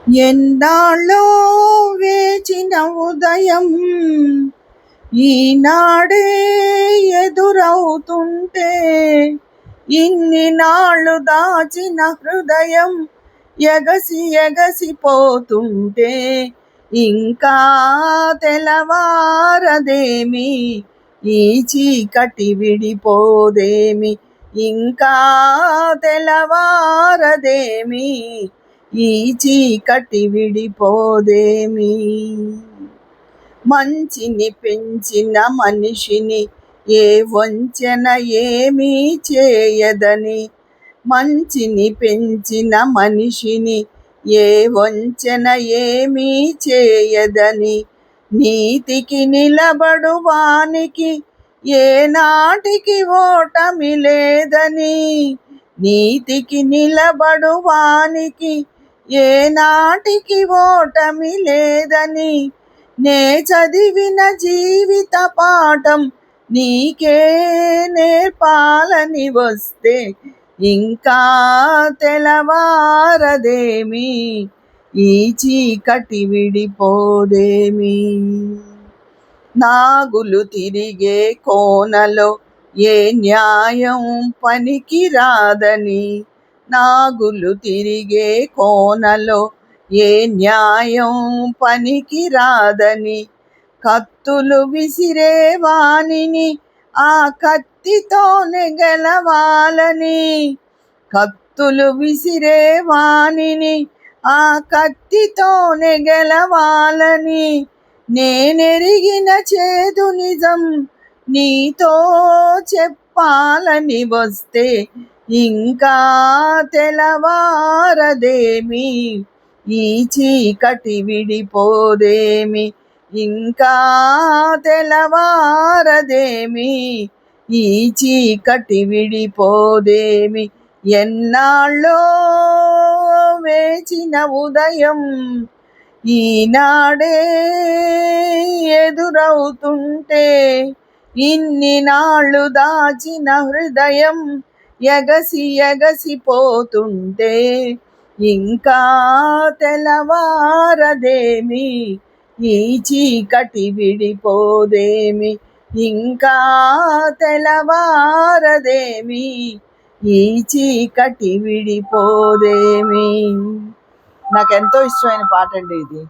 ఎన్నాళ్ళో వేచిన ఉదయం ఈనాడే ఎదురవుతుంటే, ఇన్ని నాళ్ళు దాచిన హృదయం ఎగసి ఎగసిపోతుంటే, ఇంకా తెలవారదేమి ఈ చీకటి విడిపోదేమి, ఇంకా తెలవారదేమి ఈ చీకటి విడిపోదేమి. మంచిని పెంచిన మనిషిని ఏ వంచన ఏమీ చేయదని, మంచిని పెంచిన మనిషిని ఏ వంచన ఏమీ చేయదని, నీతికి నిలబడు వానికి ఏనాటికి ఓటమి లేదని, నీతికి నిలబడు వానికి ఏనాటికి ఓటమి లేదని, నే చదివిన జీవిత పాఠం నీకే నేర్పాలని వస్తే, ఇంకా తెలవారదేమి ఈ చీకటి విడిపోదేమి. నాగులు తిరిగే కోనలో ఏ న్యాయం పనికి రాదని, నాగులు తిరిగే కోనలో ఏ న్యాయం పనికి రాదని, కత్తులు విసిరే వానిని ఆ కత్తితోనే గెలవాలని, కత్తులు విసిరే వానిని ఆ కత్తితోనే గెలవాలని, నేనెరిగిన చేదు నిజం నీతో చెప్పాలని వస్తే, ఇంకా తెలవారదేమి ఈ చీకటి విడిపోదేమి, ఇంకా తెలవారదేమి ఈ చీకటి విడిపోదేమి. ఎన్నాళ్ళో వేచిన ఉదయం ఈనాడే ఎదురవుతుంటే, ఇన్ని నాళ్ళు దాచిన హృదయం ఎగసి ఎగసిపోతుంటే, ఇంకా తెలవారదేమి ఈ చీకటి విడిపోదేమి, ఇంకా తెలవారదేమి ఈ చీకటి విడిపోదేమి. నాకెంతో ఇష్టమైన పాట అండి ఇది.